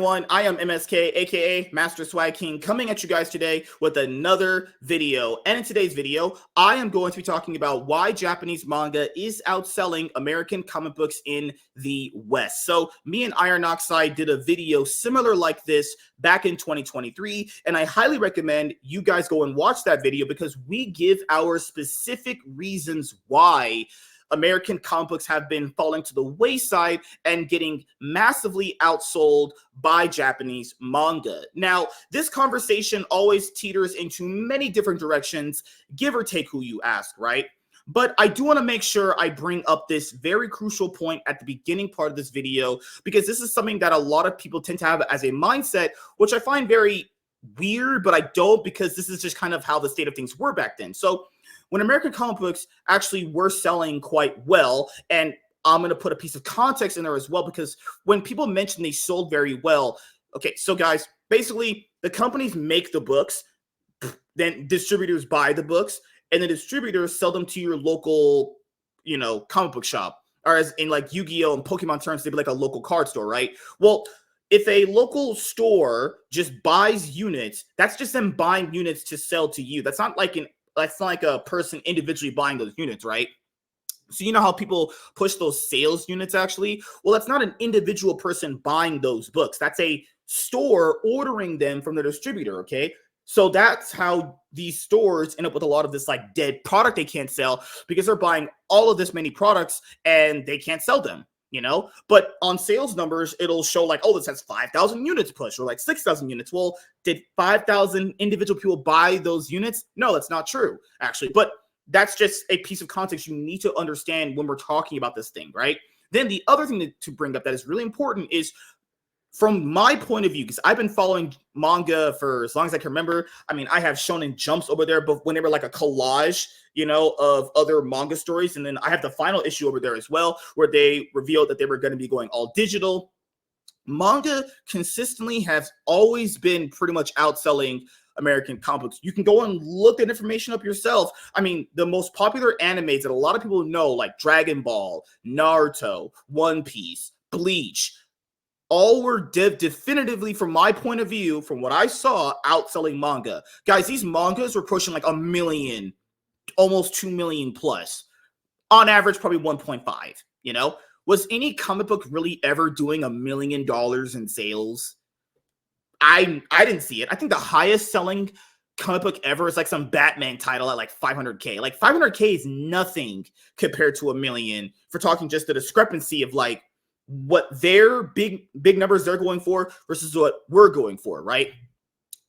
everyone, I am MSK, aka Master Swag King, coming at you guys today with another video. And in today's video, I am going to be talking about why Japanese manga is outselling American comic books in the West. So me and Iron Oxide did a video similar like this back in 2023, and I highly recommend you guys go and watch that video because we give our specific reasons why American comic books have been falling to the wayside and getting massively outsold by Japanese manga. Now, this conversation always teeters into many different directions, give or take who you ask, right? But I do want to make sure I bring up this very crucial point at the beginning part of this video, because this is something that a lot of people tend to have as a mindset, which I find very weird, but I don't, because this is just kind of how the state of things were back then. So when American comic books actually were selling quite well, and I'm going to put a piece of context in there as well, because when people mention they sold very well, okay, so guys, basically the companies make the books, then distributors buy the books, and the distributors sell them to your local, comic book shop, or as in like Yu-Gi-Oh! And Pokemon terms, they'd be like a local card store, right? Well, if a local store just buys units, that's just them buying units to sell to you. That's not like a person individually buying those units, right? So you know how people push those sales units actually? Well, that's not an individual person buying those books. That's a store ordering them from the distributor, okay? So that's how these stores end up with a lot of this like dead product they can't sell because they're buying all of this many products and they can't sell them. But on sales numbers, it'll show like, oh, this has 5,000 units pushed or like 6,000 units. Well, did 5,000 individual people buy those units? No, that's not true, actually. But that's just a piece of context you need to understand when we're talking about this thing, right? Then the other thing to bring up that is really important is, from my point of view, because I've been following manga for as long as I can remember. I mean, I have Shonen Jumps over there, but when they were like a collage, of other manga stories. And then I have the final issue over there as well, where they revealed that they were going to be going all digital. Manga consistently has always been pretty much outselling American comic books. You can go and look that information up yourself. I mean, the most popular animes that a lot of people know, like Dragon Ball, Naruto, One Piece, Bleach, all were definitively, from my point of view, from what I saw, outselling manga. Guys, these mangas were pushing like 1 million, almost 2 million plus. On average, probably 1.5, Was any comic book really ever doing $1 million in sales? I didn't see it. I think the highest selling comic book ever is like some Batman title at like 500K. Like 500K is nothing compared to 1 million, for talking just the discrepancy of like what their big numbers they're going for versus what we're going for, right?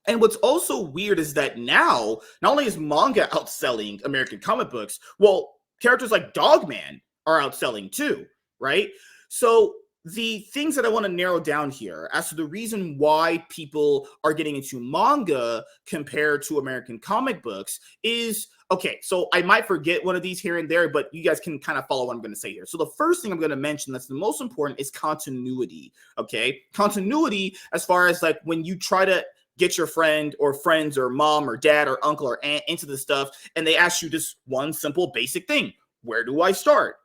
And what's also weird is that now, not only is manga outselling American comic books, well, characters like Dogman are outselling too, right? So the things that I want to narrow down here as to the reason why people are getting into manga compared to American comic books is, okay, so I might forget one of these here and there, but you guys can kind of follow what I'm going to say here. So the first thing I'm going to mention that's the most important is continuity, okay? Continuity as far as like when you try to get your friend or friends or mom or dad or uncle or aunt into this stuff and they ask you this one simple basic thing: where do I start?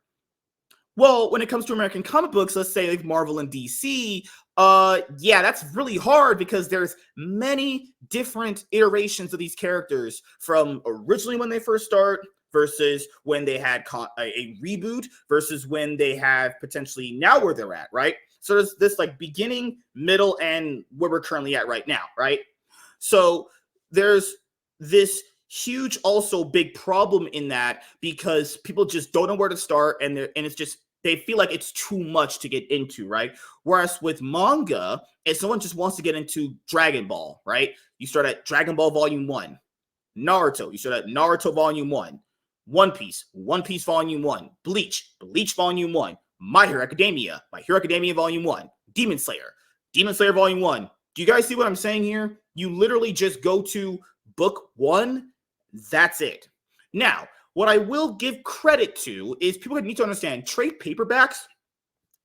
Well, when it comes to American comic books, let's say like Marvel and DC, yeah, that's really hard because there's many different iterations of these characters, from originally when they first start versus when they had a reboot versus when they have potentially now where they're at, right? So there's this like beginning, middle, and where we're currently at right now, right? So there's this huge also big problem in that because people just don't know where to start, and it's just, they feel like it's too much to get into, right? Whereas with manga, if someone just wants to get into Dragon Ball, right? You start at Dragon Ball Volume 1. Naruto, you start at Naruto Volume 1. One Piece Volume 1. Bleach Volume 1. My Hero Academia Volume 1. Demon Slayer Volume 1. Do you guys see what I'm saying here? You literally just go to book 1. That's it. Now, what I will give credit to is people need to understand trade paperbacks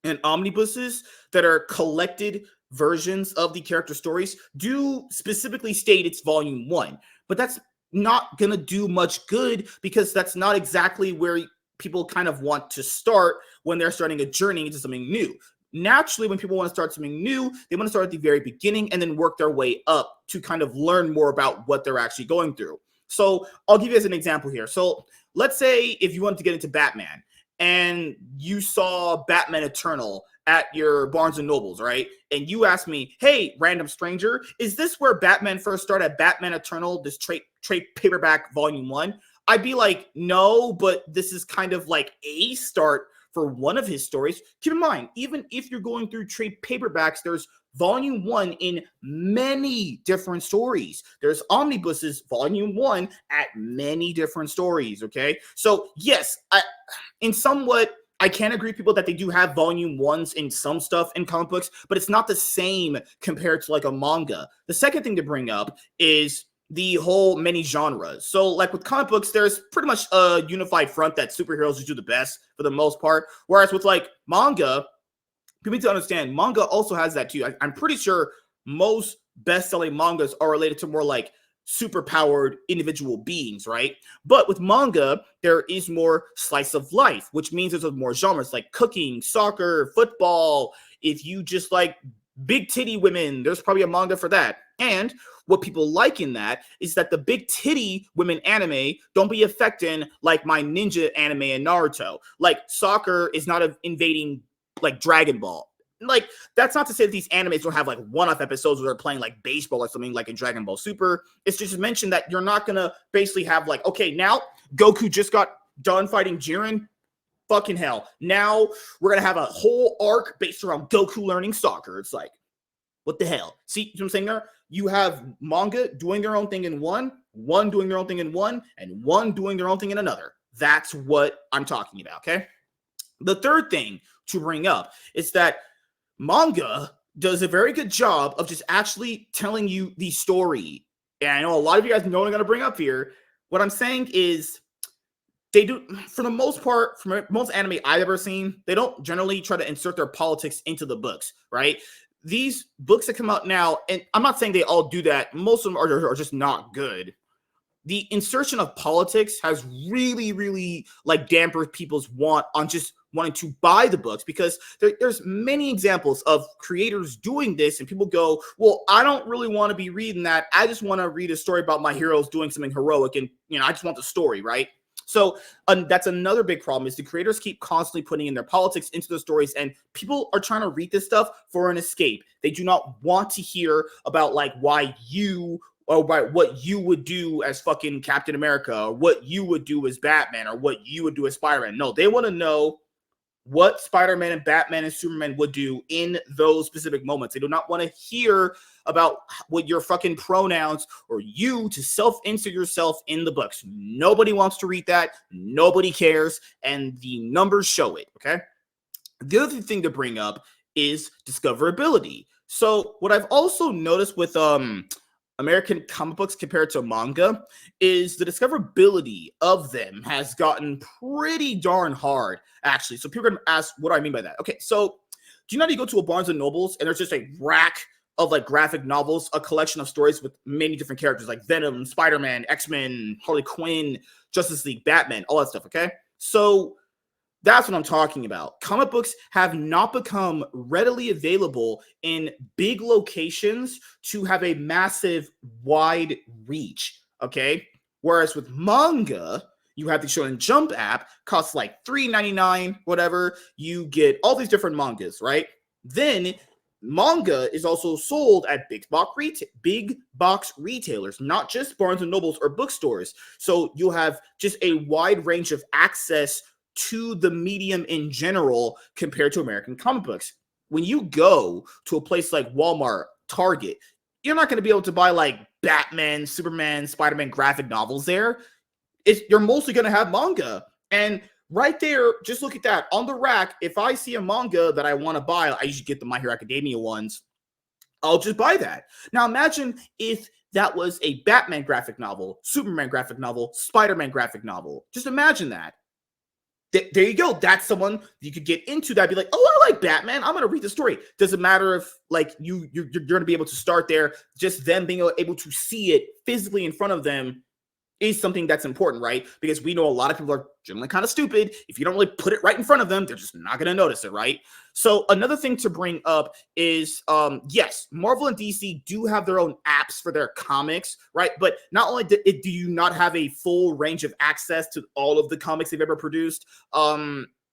and omnibuses that are collected versions of the character stories do specifically state it's volume 1, but that's not going to do much good because that's not exactly where people kind of want to start when they're starting a journey into something new. naturally, when people want to start something new, they want to start at the very beginning and then work their way up to kind of learn more about what they're actually going through. So I'll give you as an example here. So let's say if you wanted to get into Batman and you saw Batman Eternal at your Barnes and Nobles, right? And you asked me, hey, random stranger, is this where Batman first started at Batman Eternal, this trade paperback volume 1? I'd be like, no, but this is kind of like a start for one of his stories. Keep in mind, even if you're going through trade paperbacks, there's volume 1 in many different stories. There's omnibuses, volume 1 at many different stories, okay? So yes, I can agree with people that they do have volume 1s in some stuff in comic books, but it's not the same compared to like a manga. The second thing to bring up is the whole many genres. So like with comic books, there's pretty much a unified front that superheroes just do the best for the most part. Whereas with like manga, people need to understand manga also has that too. I'm pretty sure most best-selling mangas are related to more like super-powered individual beings, right? But with manga, there is more slice of life, which means there's more genres like cooking, soccer, football. If you just like big titty women, there's probably a manga for that. And what people like in that is that the big titty women anime don't be affecting like my ninja anime and Naruto. Like soccer is not invading like Dragon Ball. Like, that's not to say that these animes don't have like one-off episodes where they're playing like baseball or something like in Dragon Ball Super. It's just mentioned that you're not gonna basically have like, okay, now Goku just got done fighting Jiren. Fucking hell. Now we're gonna have a whole arc based around Goku learning soccer. It's like, what the hell? See what I'm saying there? You have manga doing their own thing in one doing their own thing in one, and one doing their own thing in another. That's what I'm talking about, okay? The third thing to bring up is that manga does a very good job of just actually telling you the story. And I know a lot of you guys know what I'm going to bring up here. What I'm saying is they do, for the most part, from most anime I've ever seen, they don't generally try to insert their politics into the books, right? These books that come out now, and I'm not saying they all do that. Most of them are just not good. The insertion of politics has really like dampened people's want on just wanting to buy the books, because there's many examples of creators doing this and people go, well, I don't really want to be reading that. I just want to read a story about my heroes doing something heroic, and I just want the story, right? So that's another big problem, is the creators keep constantly putting in their politics into the stories, and people are trying to read this stuff for an escape. They do not want to hear about like why you, or by what you would do as fucking Captain America, or what you would do as Batman, or what you would do as Spider-Man. No, they want to know what Spider-Man and Batman and Superman would do in those specific moments. They do not want to hear about what your fucking pronouns or you to self-insert yourself in the books. Nobody wants to read that. Nobody cares. And the numbers show it, okay? The other thing to bring up is discoverability. So what I've also noticed with American comic books compared to manga is the discoverability of them has gotten pretty darn hard, actually. So people are going to ask, what do I mean by that? Okay, so do you know how you go to a Barnes and Nobles and there's just a rack of like graphic novels, a collection of stories with many different characters like Venom, Spider-Man, X-Men, Harley Quinn, Justice League, Batman, all that stuff, okay? So that's what I'm talking about. Comic books have not become readily available in big locations to have a massive, wide reach, okay? Whereas with manga, you have the Shonen Jump app, costs like $3.99, whatever. You get all these different mangas, right? Then manga is also sold at big box retailers, not just Barnes and Nobles or bookstores. So you'll have just a wide range of access to the medium in general compared to American comic books. When you go to a place like Walmart, Target, you're not going to be able to buy like Batman, Superman, Spider-Man graphic novels there. You're mostly going to have manga. And right there, just look at that. On the rack, if I see a manga that I want to buy, I usually get the My Hero Academia ones, I'll just buy that. Now imagine if that was a Batman graphic novel, Superman graphic novel, Spider-Man graphic novel. Just imagine that. There you go. That's someone you could get into that. Be like, oh, I like Batman. I'm going to read the story. Doesn't matter if like you're going to be able to start there. Just them being able to see it physically in front of them is something that's important, right? Because we know a lot of people are generally kind of stupid. If you don't really put it right in front of them, they're just not going to notice it, right? So another thing to bring up is, yes, Marvel and DC do have their own apps for their comics, right? But not only do you not have a full range of access to all of the comics they've ever produced,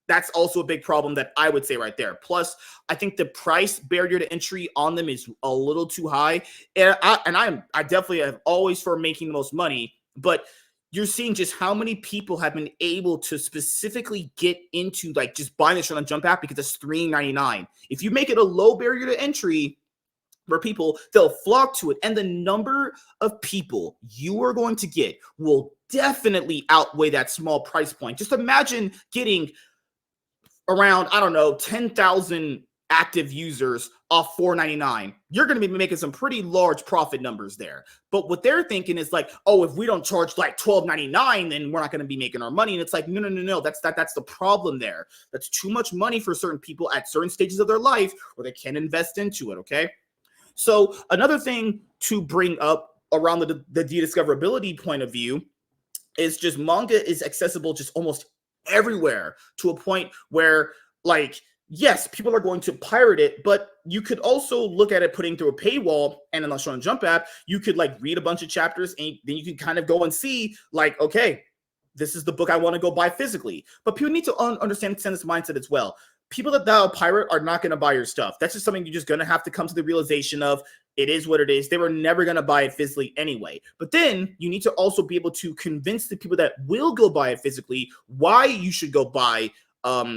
that's also a big problem that I would say right there. Plus, I think the price barrier to entry on them is a little too high. And I definitely have always for making the most money, but you're seeing just how many people have been able to specifically get into like just buying the Shonen Jump app because it's $3.99. If you make it a low barrier to entry for people, they'll flock to it. And the number of people you are going to get will definitely outweigh that small price point. Just imagine getting around, I don't know, 10,000 active users off $4.99. You're going to be making some pretty large profit numbers there. But what they're thinking is like, oh, if we don't charge like $12.99, then we're not going to be making our money. And it's like, no. That's the problem there. That's too much money for certain people at certain stages of their life where they can't invest into it. Okay. So another thing to bring up around the discoverability point of view is just manga is accessible just almost everywhere to a point where, like, yes, people are going to pirate it, but you could also look at it putting through a paywall, and in the Shonen Jump app, you could like read a bunch of chapters and then you can kind of go and see like, okay, this is the book I want to go buy physically. But people need to understand this mindset as well. People that now pirate are not going to buy your stuff. That's just something you're just going to have to come to the realization of. It is what it is. They were never going to buy it physically anyway. But then you need to also be able to convince the people that will go buy it physically why you should go buy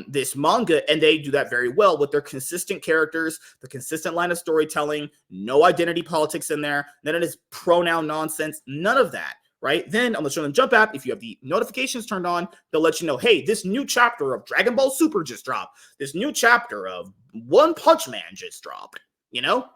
this manga, and they do that very well with their consistent characters, the consistent line of storytelling, no identity politics in there, none of this pronoun nonsense, none of that, right? Then on the Shonen Jump app, if you have the notifications turned on, they'll let you know, hey, this new chapter of Dragon Ball Super just dropped. This new chapter of One Punch Man just dropped, you know?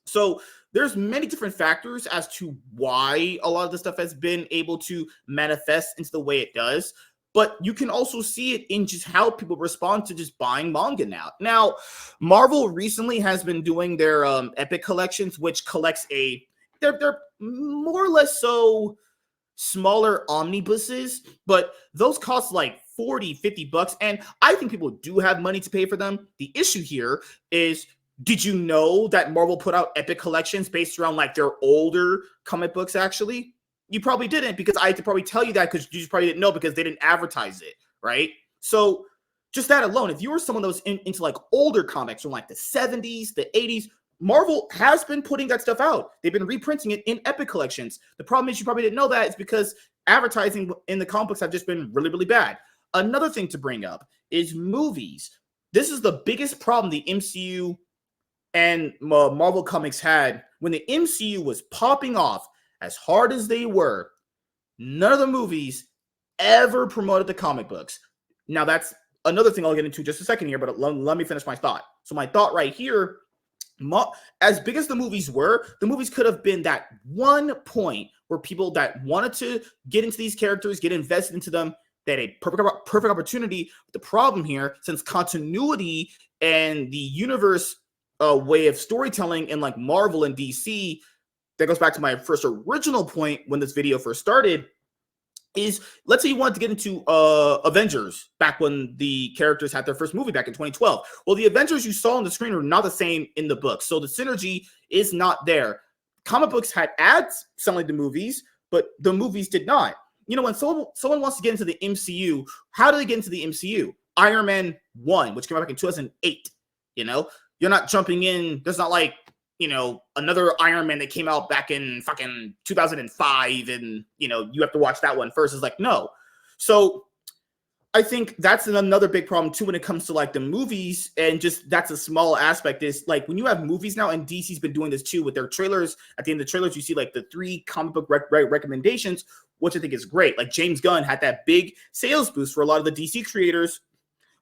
So there's many different factors as to why a lot of this stuff has been able to manifest into the way it does. But you can also see it in just how people respond to just buying manga now. Now, Marvel recently has been doing their Epic collections, which collects they're more or less so smaller omnibuses, but those cost like $40-50. And I think people do have money to pay for them. The issue here is, did you know that Marvel put out Epic collections based around like their older comic books actually? You probably didn't, because I had to probably tell you that because you just probably didn't know because they didn't advertise it, right? So just that alone, if you were someone that was into like older comics from like the 70s, the 80s, Marvel has been putting that stuff out. They've been reprinting it in Epic collections. The problem is you probably didn't know that is because advertising in the comic books have just been really, really bad. Another thing to bring up is movies. This is the biggest problem the MCU and Marvel Comics had when the MCU was popping off as hard as they were. None of the movies ever promoted the comic books. Now, that's another thing I'll get into just a second here, but let me finish my thought. So my thought right here, as big as the movies were, the movies could have been that one point where people that wanted to get into these characters, get invested into them, they had a perfect opportunity. The problem here, since continuity and the universe way of storytelling in like Marvel and DC, that goes back to my first original point when this video first started, is let's say you wanted to get into Avengers back when the characters had their first movie back in 2012. Well, the Avengers you saw on the screen are not the same in the book. So the synergy is not there. Comic books had ads selling the movies, but the movies did not. You know, when someone wants to get into the MCU, how do they get into the MCU? Iron Man 1, which came out back in 2008, you know? You're not jumping in. There's not like, you know, another Iron Man that came out back in fucking 2005 and, you know, you have to watch that one first. It's like, no. So I think that's another big problem too when it comes to like the movies, and just that's a small aspect is like when you have movies now, and DC's been doing this too with their trailers. At the end of the trailers, you see like the 3 comic book recommendations, which I think is great. Like James Gunn had that big sales boost for a lot of the DC creators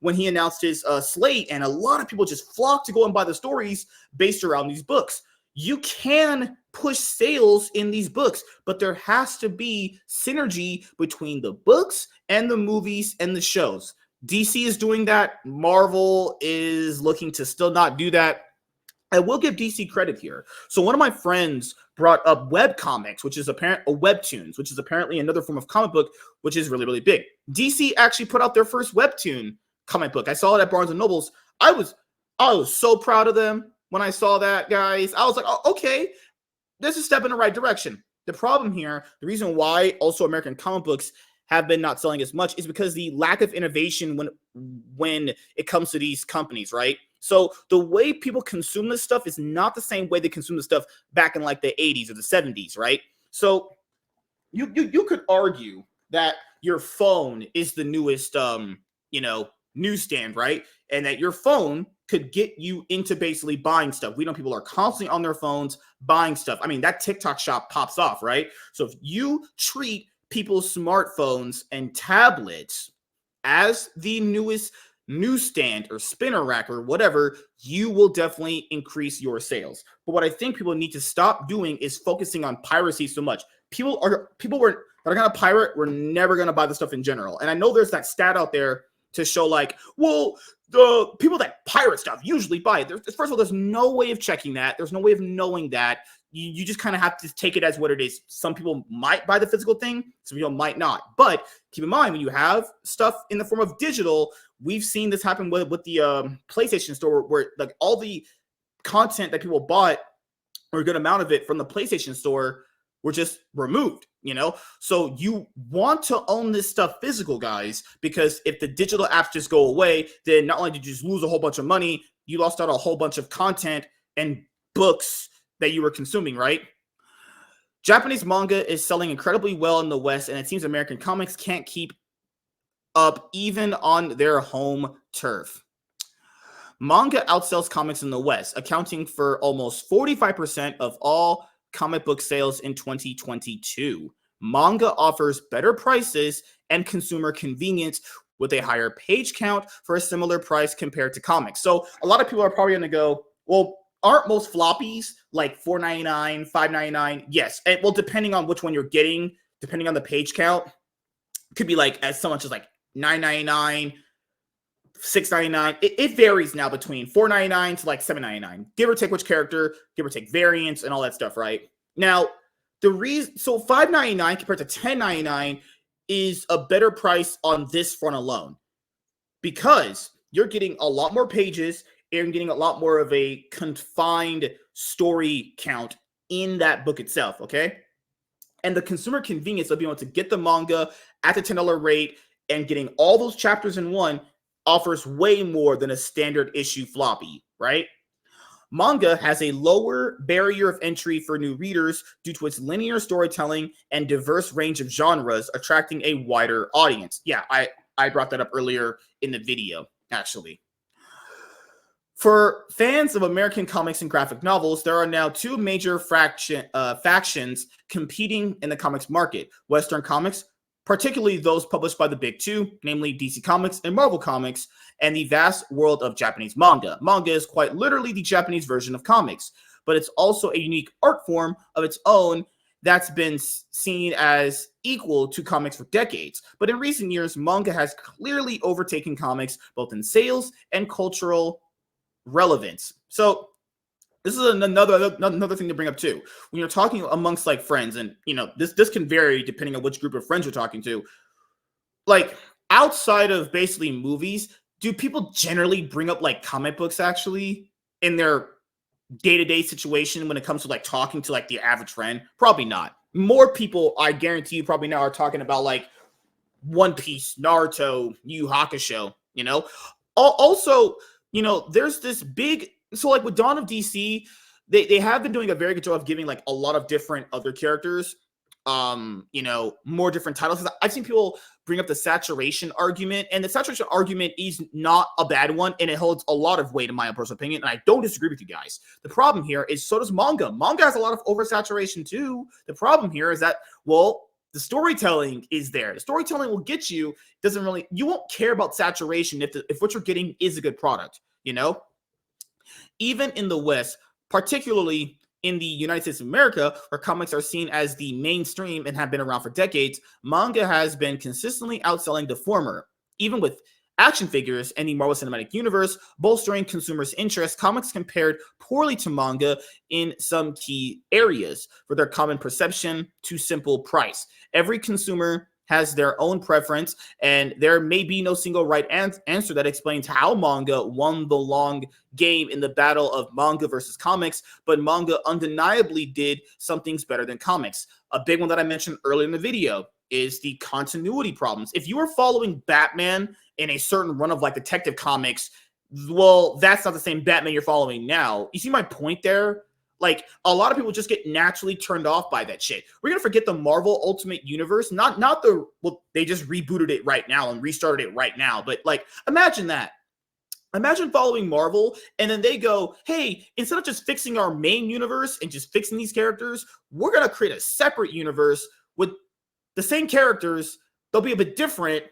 when he announced his slate, and a lot of people just flocked to go and buy the stories based around these books. You can push sales in these books, but there has to be synergy between the books and the movies and the shows. DC is doing that. Marvel is looking to still not do that. I will give DC credit here. So one of my friends brought up web comics, which is webtoons, which is apparently another form of comic book, which is really, really big. DC actually put out their first webtoon comic book. I saw it at Barnes and Nobles. I was so proud of them when I saw that, guys. I was like, oh, okay, this is a step in the right direction. The problem here, the reason why also American comic books have been not selling as much is because the lack of innovation when it comes to these companies, right? So the way people consume this stuff is not the same way they consume the stuff back in like the 80s or the 70s, right? So you could argue that your phone is the newest newsstand, right? And that your phone could get you into basically buying stuff. We know people are constantly on their phones buying stuff. I mean, that TikTok shop pops off, right? So if you treat people's smartphones and tablets as the newest newsstand or spinner rack or whatever, you will definitely increase your sales. But what I think people need to stop doing is focusing on piracy so much. People are gonna pirate, we're never gonna buy the stuff in general. And I know there's that stat out there to show like, well, the people that pirate stuff usually buy it. First of all, there's no way of checking that. There's no way of knowing that. You just kind of have to take it as what it is. Some people might buy the physical thing, some people might not. But keep in mind, when you have stuff in the form of digital, we've seen this happen with the PlayStation Store, where like all the content that people bought, or a good amount of it from the PlayStation Store, were just removed, So you want to own this stuff physical, guys, because if the digital apps just go away, then not only did you just lose a whole bunch of money, you lost out a whole bunch of content and books that you were consuming, right? Japanese manga is selling incredibly well in the West, and it seems American comics can't keep up even on their home turf. Manga outsells comics in the West, accounting for almost 45% of all comic book sales in 2022. Manga offers better prices and consumer convenience with a higher page count for a similar price compared to comics. So a lot of people are probably going to go, well, aren't most floppies like $4.99, $5.99? Yes. And well, depending on which one you're getting, depending on the page count, it could be like as so much as like $9.99, $6.99. It varies now between $4.99 to like $7.99, give or take which character, give or take variants and all that stuff, right? Now, the reason, so $5.99 compared to $10.99 is a better price on this front alone, because you're getting a lot more pages and getting a lot more of a confined story count in that book itself, okay? And the consumer convenience of being able to get the manga at the $10 rate and getting all those chapters in one offers way more than a standard issue floppy, right? Manga has a lower barrier of entry for new readers due to its linear storytelling and diverse range of genres, attracting a wider audience. Yeah, I brought that up earlier in the video, actually. For fans of American comics and graphic novels, there are now two major factions competing in the comics market. Western comics, particularly those published by the big two, namely DC Comics and Marvel Comics, and the vast world of Japanese manga. Manga is quite literally the Japanese version of comics, but it's also a unique art form of its own that's been seen as equal to comics for decades. But in recent years, manga has clearly overtaken comics, both in sales and cultural relevance. So this is another thing to bring up too. When you're talking amongst like friends, and this can vary depending on which group of friends you're talking to. Like outside of basically movies, do people generally bring up like comic books actually in their day-to-day situation when it comes to like talking to like the average friend? Probably not. More people, I guarantee you, probably now are talking about like One Piece, Naruto, Yu Yu Hakusho. Also, there's this big, so like with Dawn of DC, they have been doing a very good job of giving like a lot of different other characters, more different titles. I've seen people bring up the saturation argument, and the saturation argument is not a bad one, and it holds a lot of weight in my own personal opinion, and I don't disagree with you guys. The problem here is so does manga. Manga has a lot of oversaturation too. The problem here is that, well, the storytelling is there. The storytelling will get you. You won't care about saturation if what you're getting is a good product, Even in the West, particularly in the United States of America, where comics are seen as the mainstream and have been around for decades, manga has been consistently outselling the former, even with action figures and the Marvel Cinematic Universe, bolstering consumers' interest. Comics compared poorly to manga in some key areas, for their common perception to simple price. Every consumer has their own preference, and there may be no single right answer that explains how manga won the long game in the battle of manga versus comics, but manga undeniably did some things better than comics. A big one that I mentioned earlier in the video is the continuity problems. If you are following Batman in a certain run of like Detective Comics, well, that's not the same Batman you're following now. You see my point there? Like, a lot of people just get naturally turned off by that shit. We're gonna forget the Marvel Ultimate Universe, not the, well, they just rebooted it right now and restarted it right now. But like, imagine that. Imagine following Marvel and then they go, hey, instead of just fixing our main universe and just fixing these characters, we're gonna create a separate universe with the same characters. They'll be a bit different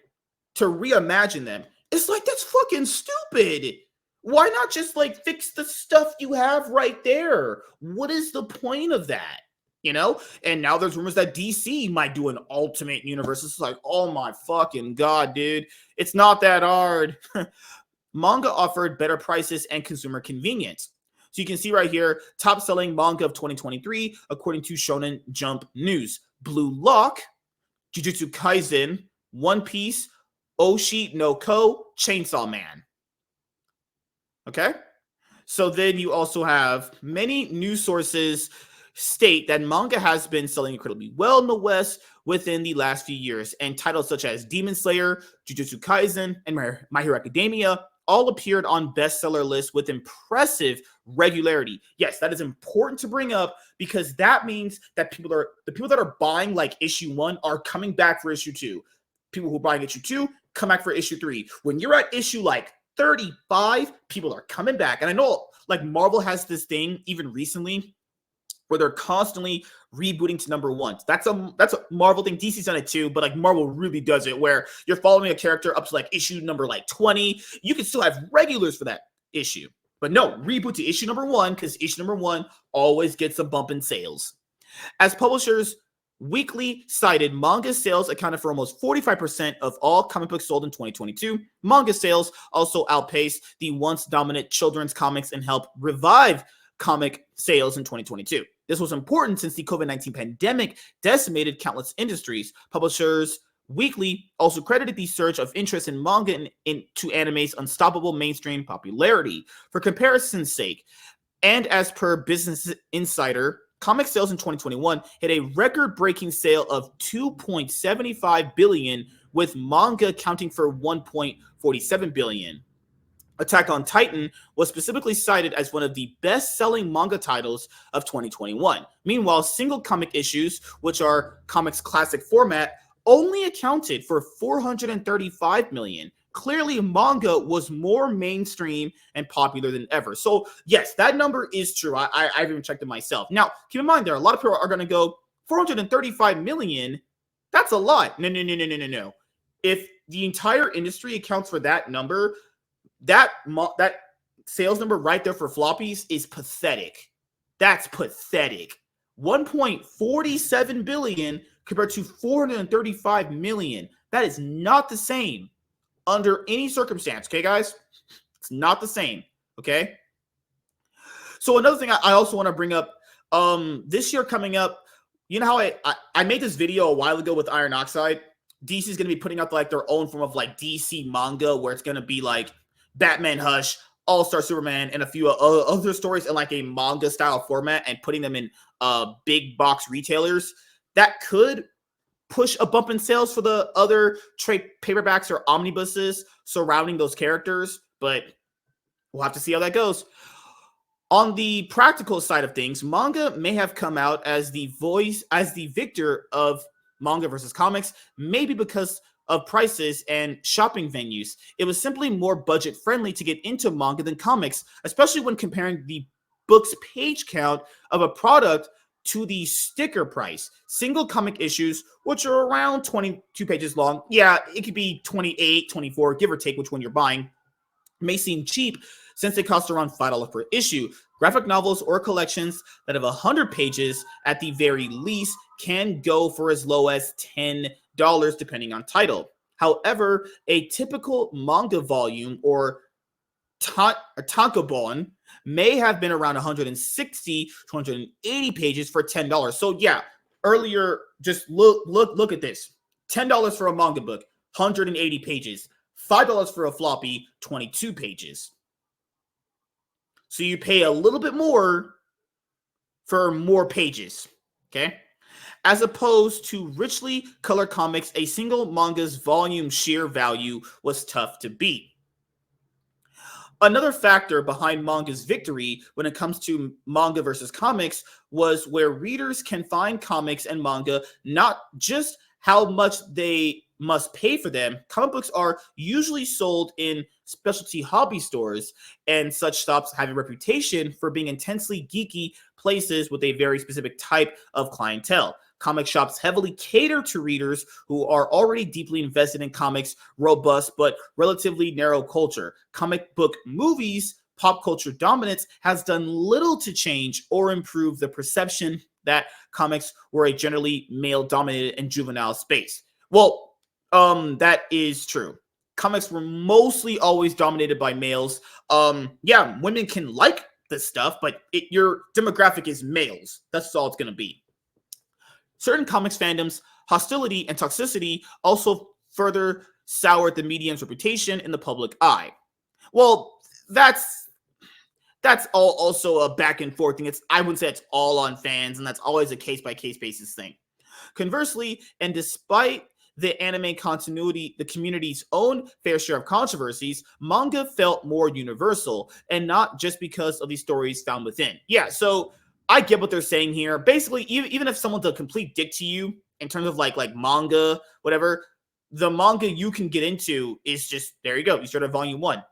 to reimagine them. It's like, that's fucking stupid. Why not just like fix the stuff you have right there? What is the point of that? You know? And now there's rumors that DC might do an Ultimate Universe. It's like, oh my fucking God, dude. It's not that hard. Manga offered better prices and consumer convenience. So you can see right here, top selling manga of 2023, according to Shonen Jump News. Blue Lock, Jujutsu Kaisen, One Piece, Oshi no Ko, Chainsaw Man. Okay? So then you also have many news sources state that manga has been selling incredibly well in the West within the last few years, and titles such as Demon Slayer, Jujutsu Kaisen, and My Hero Academia all appeared on bestseller lists with impressive regularity. Yes, that is important to bring up because that means that the people that are buying like issue 1 are coming back for issue 2. People who are buying issue 2 come back for issue 3. When you're at issue like 35, people are coming back. And I know like Marvel has this thing even recently where they're constantly rebooting to number 1. That's a Marvel thing. DC's done it too, but like Marvel really does it where you're following a character up to like issue number like 20. You can still have regulars for that issue. But no, reboot to issue number 1 because issue number 1 always gets a bump in sales. As publishers weekly cited, manga sales accounted for almost 45% of all comic books sold in 2022. Manga sales also outpaced the once dominant children's comics and helped revive comic sales in 2022. This was important since the COVID-19 pandemic decimated countless industries. Publishers Weekly also credited the surge of interest in manga to anime's unstoppable mainstream popularity. For comparison's sake, and as per Business Insider, comic sales in 2021 hit a record-breaking sale of $2.75 billion, with manga accounting for $1.47 billion. Attack on Titan was specifically cited as one of the best-selling manga titles of 2021. Meanwhile, single comic issues, which are comics' classic format, only accounted for $435 million. Clearly, manga was more mainstream and popular than ever. So, yes, that number is true. I've even checked it myself. Now, keep in mind, there are a lot of people are going to go, 435 million, that's a lot. No. If the entire industry accounts for that number, that sales number right there for floppies is pathetic. That's pathetic. 1.47 billion compared to 435 million. That is not the same under any circumstance, okay, guys? It's not the same, okay? So another thing I also want to bring up, this year coming up, you know how I made this video a while ago with Iron Oxide? DC is going to be putting out like their own form of like DC manga where it's going to be like Batman Hush, All-Star Superman, and a few other stories in like a manga style format and putting them in big box retailers. That could push a bump in sales for the other trade paperbacks or omnibuses surrounding those characters, but we'll have to see how that goes. On the practical side of things, manga may have come out as the victor of manga versus comics, maybe because of prices and shopping venues. It was simply more budget friendly to get into manga than comics, especially when comparing the book's page count of a product to the sticker price. Single comic issues, which are around 22 pages long, yeah, it could be 28, 24, give or take which one you're buying, may seem cheap since they cost around $5 per issue. Graphic novels or collections that have 100 pages at the very least can go for as low as $10 depending on title. However, a typical manga volume or tankobon may have been around 160 to 180 pages for $10. So yeah, earlier, just look at this. $10 for a manga book, 180 pages. $5 for a floppy, 22 pages. So you pay a little bit more for more pages, okay? As opposed to richly colored comics, a single manga's volume sheer value was tough to beat. Another factor behind manga's victory when it comes to manga versus comics was where readers can find comics and manga not just how much they must pay for them. Comic books are usually sold in specialty hobby stores, and such shops have a reputation for being intensely geeky places with a very specific type of clientele. Comic shops heavily cater to readers who are already deeply invested in comics' robust but relatively narrow culture. Comic book movies' pop culture dominance has done little to change or improve the perception that comics were a generally male-dominated and juvenile space. Well, that is true. Comics were mostly always dominated by males. Yeah, women can like this stuff, but your demographic is males. That's all it's going to be. Certain comics fandoms' hostility and toxicity also further soured the medium's reputation in the public eye. Well, that's all also a back and forth thing. I wouldn't say it's all on fans, and that's always a case by case basis thing. Conversely, and despite the anime continuity, the community's own fair share of controversies, manga felt more universal, and not just because of the stories found within. Yeah, so I get what they're saying here. Basically, even if someone's a complete dick to you in terms of like manga, whatever, the manga you can get into is just, there you go. You start at volume 1.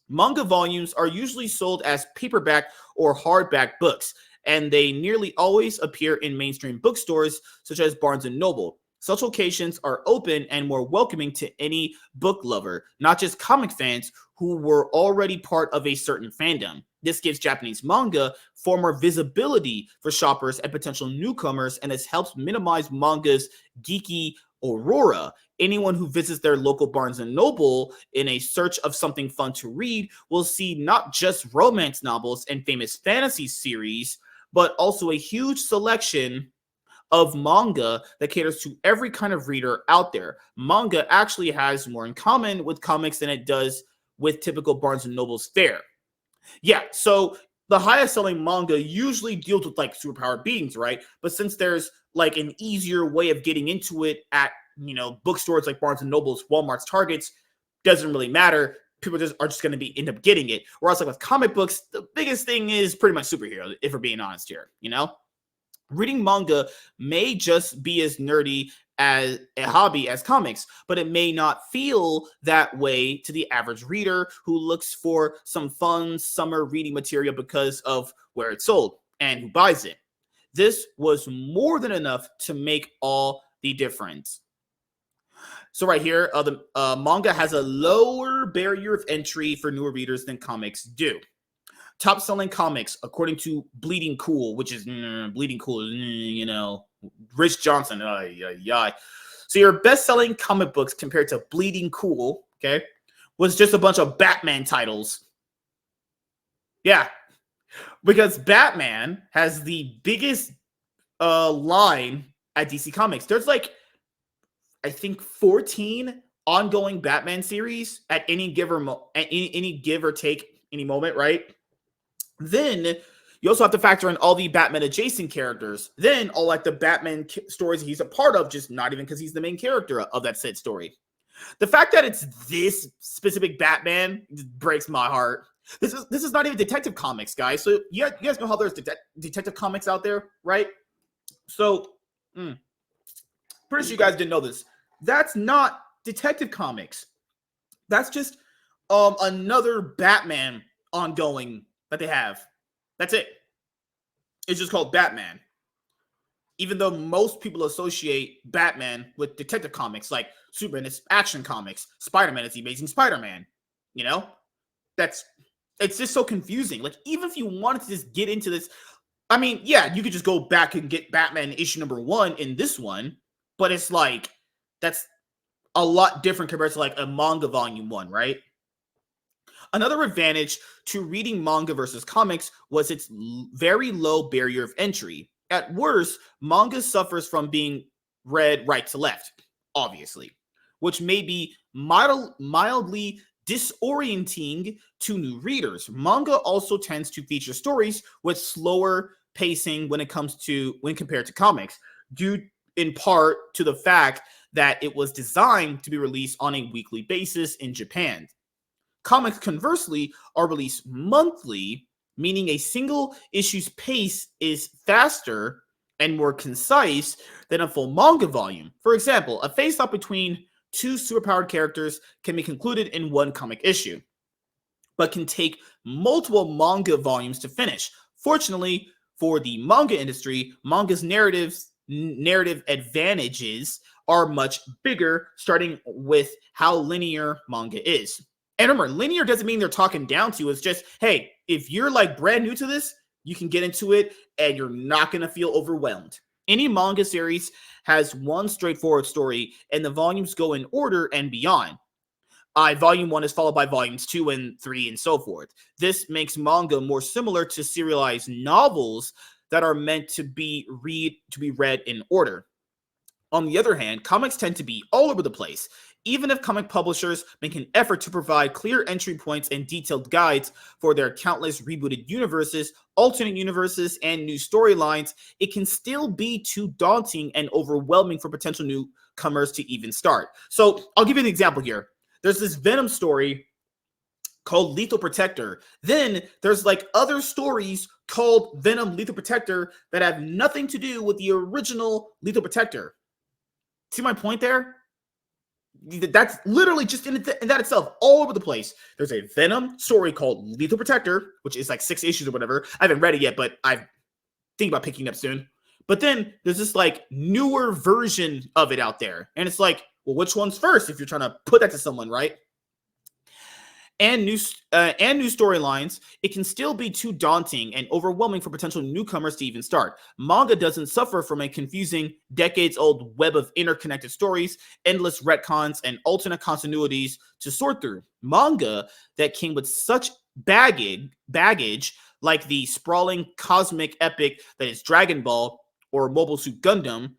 Manga volumes are usually sold as paperback or hardback books, and they nearly always appear in mainstream bookstores such as Barnes & Noble. Such locations are open and more welcoming to any book lover, not just comic fans who were already part of a certain fandom. This gives Japanese manga far more visibility for shoppers and potential newcomers, and this helps minimize manga's geeky aurora. Anyone who visits their local Barnes & Noble in a search of something fun to read will see not just romance novels and famous fantasy series, but also a huge selection of manga that caters to every kind of reader out there. Manga actually has more in common with comics than it does with typical Barnes & Noble's fare. Yeah, so the highest selling manga usually deals with like superpowered beings, right? But since there's like an easier way of getting into it at, bookstores like Barnes & Noble's, Walmart's, Target's, doesn't really matter. People are just going to end up getting it. Whereas like with comic books, the biggest thing is pretty much superhero, if we're being honest here, Reading manga may just be as nerdy as a hobby as comics, but it may not feel that way to the average reader who looks for some fun summer reading material because of where it's sold and who buys it. This was more than enough to make all the difference. So right here, the manga has a lower barrier of entry for newer readers than comics do. Top selling comics, according to Bleeding Cool, which is Bleeding Cool, Rich Johnson. So your best selling comic books compared to Bleeding Cool, okay, was just a bunch of Batman titles. Yeah, because Batman has the biggest line at DC Comics. There's like, I think 14 ongoing Batman series at any give or take any moment, right? Then you also have to factor in all the Batman adjacent characters. Then all like the Batman stories he's a part of, just not even because he's the main character of that said story. The fact that it's this specific Batman breaks my heart. This is not even Detective Comics, guys. So you guys know how there's Detective Comics out there, right? So pretty sure you guys didn't know this. That's not Detective Comics. That's just another Batman ongoing that they have. That's it. It's just called Batman. Even though most people associate Batman with Detective Comics, like Superman is Action Comics, Spider-Man is The Amazing Spider-Man. It's just so confusing. Like, even if you wanted to just get into this, I mean, yeah, you could just go back and get Batman issue number 1 in this one, but it's like, that's a lot different compared to like a manga volume 1, right? Another advantage to reading manga versus comics was its very low barrier of entry. At worst, manga suffers from being read right to left, obviously, which may be mildly disorienting to new readers. Manga also tends to feature stories with slower pacing when compared to comics, due in part to the fact that it was designed to be released on a weekly basis in Japan. Comics, conversely, are released monthly, meaning a single issue's pace is faster and more concise than a full manga volume. For example, a face-off between two superpowered characters can be concluded in one comic issue, but can take multiple manga volumes to finish. Fortunately, for the manga industry, manga's narrative advantages are much bigger, starting with how linear manga is. And remember, linear doesn't mean they're talking down to you. It's just, hey, if you're like brand new to this, you can get into it and you're not going to feel overwhelmed. Any manga series has one straightforward story, and the volumes go in order and beyond. Volume 1 is followed by volumes 2 and 3 and so forth. This makes manga more similar to serialized novels that are meant to be read in order. On the other hand, comics tend to be all over the place. Even if comic publishers make an effort to provide clear entry points and detailed guides for their countless rebooted universes, alternate universes, and new storylines, it can still be too daunting and overwhelming for potential newcomers to even start. So I'll give you an example here. There's this Venom story called Lethal Protector. Then there's like other stories called Venom Lethal Protector that have nothing to do with the original Lethal Protector. See my point there? That's literally just in that itself, all over the place. There's a Venom story called Lethal Protector, which is like 6 issues or whatever. I haven't read it yet, but I think about picking it up soon. But then there's this like newer version of it out there. And it's like, well, which one's first if you're trying to put that to someone, right? And new storylines, it can still be too daunting and overwhelming for potential newcomers to even start. Manga doesn't suffer from a confusing, decades-old web of interconnected stories, endless retcons, and alternate continuities to sort through. Manga that came with such baggage like the sprawling cosmic epic that is Dragon Ball or Mobile Suit Gundam,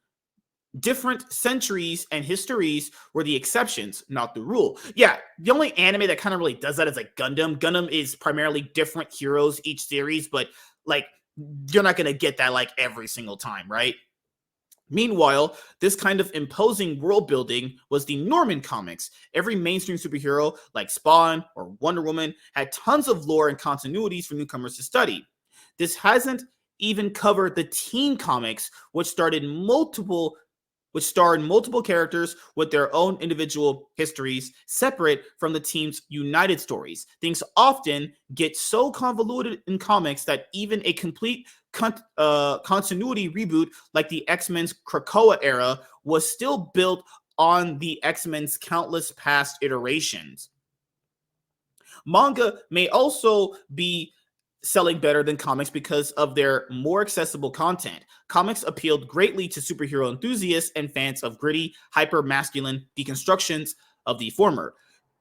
different centuries and histories were the exceptions, not the rule. Yeah, the only anime that kind of really does that is like Gundam. Gundam is primarily different heroes each series, but like you're not going to get that like every single time, right? Meanwhile, this kind of imposing world building was the norm in comics. Every mainstream superhero like Spawn or Wonder Woman had tons of lore and continuities for newcomers to study. This hasn't even covered the teen comics, which starred multiple characters with their own individual histories separate from the team's united stories. Things often get so convoluted in comics that even a complete continuity reboot like the X-Men's Krakoa era was still built on the X-Men's countless past iterations. Manga may also be selling better than comics because of their more accessible content. Comics appealed greatly to superhero enthusiasts and fans of gritty, hyper-masculine deconstructions of the former.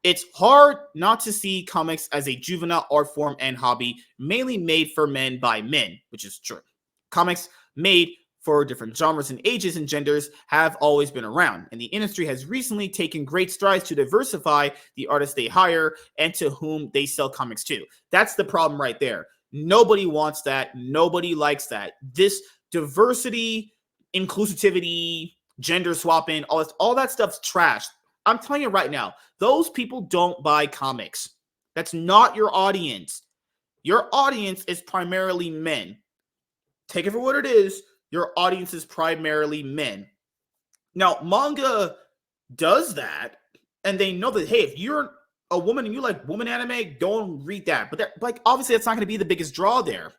It's hard not to see comics as a juvenile art form and hobby, mainly made for men by men, which is true. Comics made for different genres and ages and genders have always been around, and the industry has recently taken great strides to diversify the artists they hire and to whom they sell comics to. That's the problem right there. Nobody wants that. Nobody likes that. This diversity, inclusivity, gender swapping, all that stuff's trash. I'm telling you right now, those people don't buy comics. That's not your audience. Your audience is primarily men. Take it for what it is. Your audience is primarily men. Now, manga does that, and they know that, hey, if you're a woman and you like woman anime, don't read that. But like, obviously, that's not going to be the biggest draw there.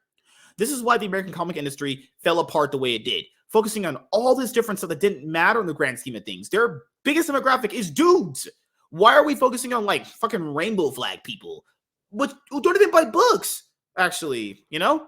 This is why the American comic industry fell apart the way it did, focusing on all this different stuff that didn't matter in the grand scheme of things. Their biggest demographic is dudes. Why are we focusing on like fucking rainbow flag people, who don't even buy books? Actually, you know.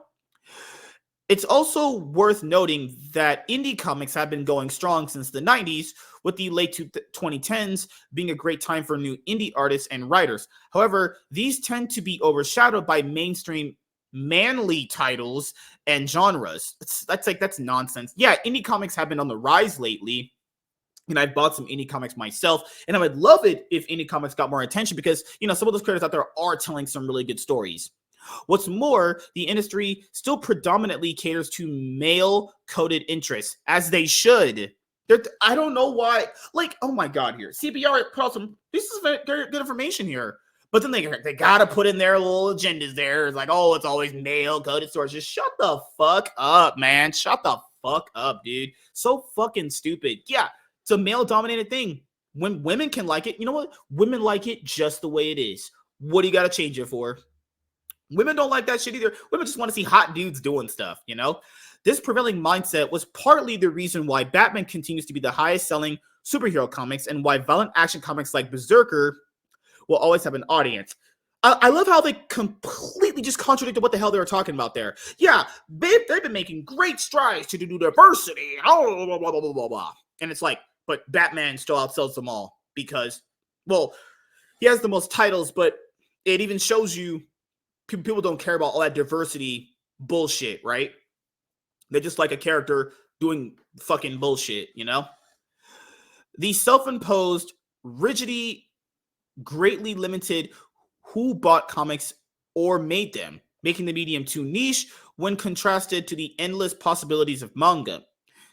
It's also worth noting that indie comics have been going strong since the 90s, with the late 2010s being a great time for new indie artists and writers. However, these tend to be overshadowed by mainstream manly titles and genres. That's nonsense. Yeah, indie comics have been on the rise lately, and I've bought some indie comics myself, and I would love it if indie comics got more attention because, some of those creators out there are telling some really good stories. What's more, the industry still predominantly caters to male-coded interests, as they should. I don't know why. Like, oh my god, here. CBR put out this is very good information here. But then they gotta put in their little agendas there. It's like, oh, it's always male-coded stories. Just shut the fuck up, man. Shut the fuck up, dude. So fucking stupid. Yeah, it's a male-dominated thing. When women can like it, you know what? Women like it just the way it is. What do you gotta change it for? Women don't like that shit either. Women just want to see hot dudes doing stuff, This prevailing mindset was partly the reason why Batman continues to be the highest selling superhero comics and why violent action comics like Berserker will always have an audience. I love how they completely just contradicted what the hell they were talking about there. Yeah, they've been making great strides to do diversity. Blah, blah, blah, blah, blah, blah. And it's like, but Batman still outsells them all because, well, he has the most titles, but it even shows you people don't care about all that diversity bullshit, right? They're just like a character doing fucking bullshit, The self-imposed rigidity greatly limited who bought comics or made them, making the medium too niche when contrasted to the endless possibilities of manga.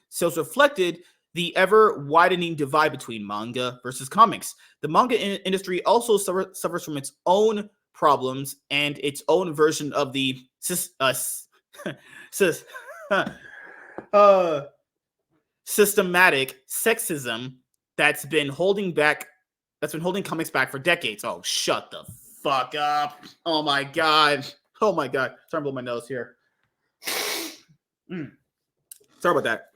Sales reflected the ever-widening divide between manga versus comics. The manga industry also suffers from its own problems and its own version of the systematic sexism that's been holding comics back for decades. Oh, shut the fuck up. Oh my god. Sorry, I'm blowing my nose here. Sorry about that.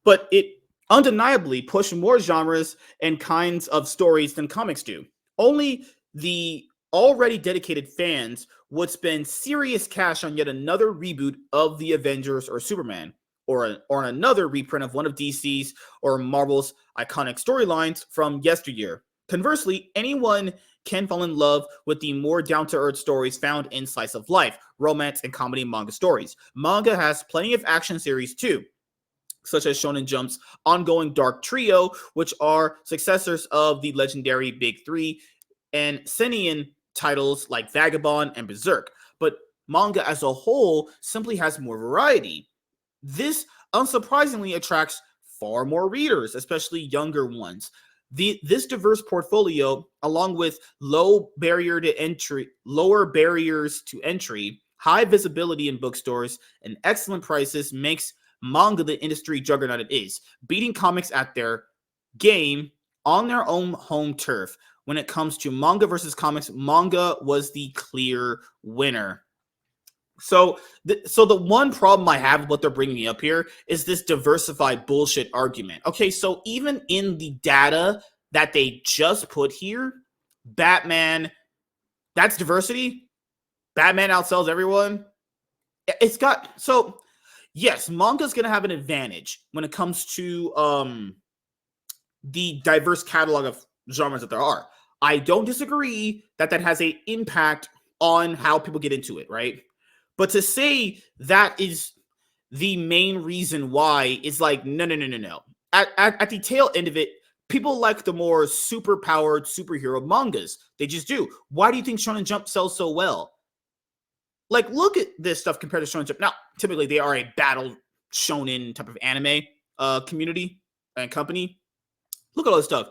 But it undeniably pushed more genres and kinds of stories than comics do. Only the already dedicated fans would spend serious cash on yet another reboot of the Avengers or Superman, or on another reprint of one of DC's or Marvel's iconic storylines from yesteryear. Conversely, anyone can fall in love with the more down-to-earth stories found in slice of life, romance, and comedy manga stories. Manga has plenty of action series too, such as Shonen Jump's ongoing Dark Trio, which are successors of the legendary Big Three, and Seinen titles like Vagabond and Berserk. But manga as a whole simply has more variety. This unsurprisingly attracts far more readers, especially younger ones. This diverse portfolio, along with lower barriers to entry, high visibility in bookstores, and excellent prices, makes manga the industry juggernaut it is, beating comics at their game on their own home turf. When it comes to manga versus comics, manga was the clear winner. So the one problem I have with what they're bringing up here is this diversified bullshit argument. Okay, so even in the data that they just put here, Batman, that's diversity. Batman outsells everyone. It's got, so yes, manga's going to have an advantage when it comes to the diverse catalog of genres that there are. I don't disagree that has an impact on how people get into it, right? But to say that is the main reason why is like, no. At the tail end of it, people like the more super-powered superhero mangas. They just do. Why do you think Shonen Jump sells so well? Like, look at this stuff compared to Shonen Jump. Now, typically, they are a battle shonen type of anime community and company. Look at all this stuff.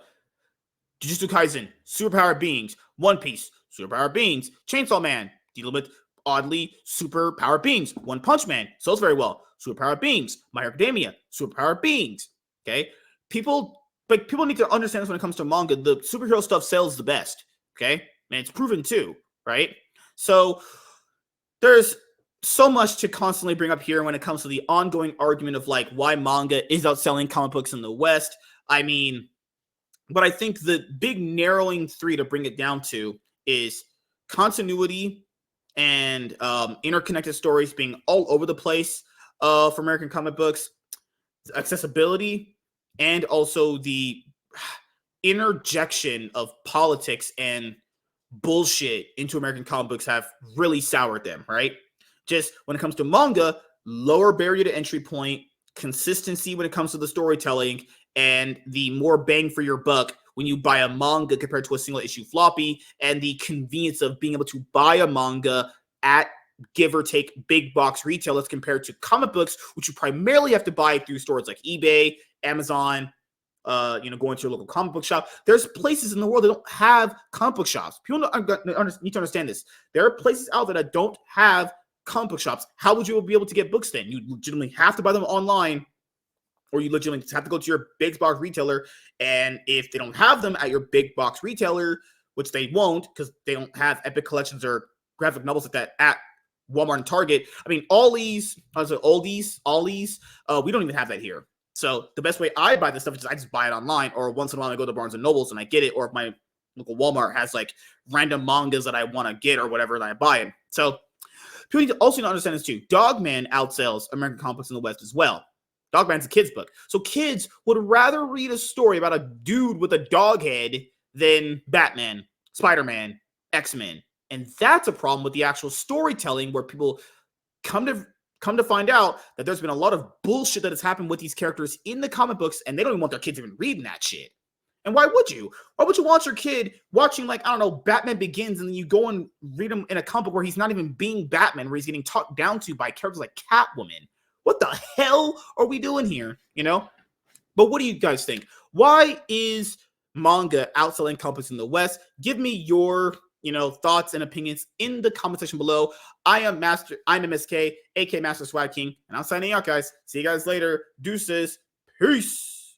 Jujutsu Kaisen, superpowered beings. One Piece, superpowered beings. Chainsaw Man, dealing with oddly superpowered beings. One Punch Man, sells very well. Superpowered beings. My Hero Academia, superpowered beings. Okay? People need to understand this when it comes to manga. The superhero stuff sells the best. Okay? And it's proven too, right? So there's so much to constantly bring up here when it comes to the ongoing argument of like why manga is outselling comic books in the West. I mean, but I think the big narrowing three to bring it down to is continuity and interconnected stories being all over the place. for American comic books, accessibility, and also the interjection of politics and bullshit into American comic books have really soured them, right? Just when it comes to manga, lower barrier to entry point, consistency when it comes to the storytelling, and the more bang for your buck when you buy a manga compared to a single issue floppy, and the convenience of being able to buy a manga at give or take big box retailers compared to comic books, which you primarily have to buy through stores like eBay, Amazon, going to your local comic book shop. There's places in the world that don't have comic book shops. People need to understand this. There are places out there that don't have comic book shops. How would you be able to get books then? You legitimately have to buy them online, or you legitimately have to go to your big box retailer. And if they don't have them at your big box retailer, which they won't because they don't have epic collections or graphic novels like that at Walmart and Target. I mean, Ollie's, we don't even have that here. So the best way I buy this stuff is I just buy it online, or once in a while I go to Barnes and Nobles and I get it, or if my local Walmart has like random mangas that I want to get or whatever, then I buy it. So people need to also understand this too. Dogman outsells American comic books in the West as well. Dogman's a kid's book. So kids would rather read a story about a dude with a dog head than Batman, Spider-Man, X-Men. And that's a problem with the actual storytelling, where people come to find out that there's been a lot of bullshit that has happened with these characters in the comic books, and they don't even want their kids even reading that shit. And why would you? Why would you want your kid watching, like, I don't know, Batman Begins, and then you go and read him in a comic book where he's not even being Batman, where he's getting talked down to by characters like Catwoman? What the hell are we doing here? But what do you guys think? Why is manga outselling comic books in the West? Give me your thoughts and opinions in the comment section below. I'm MSK, aka Master Swag King, and I'm signing out, guys. See you guys later. Deuces. Peace.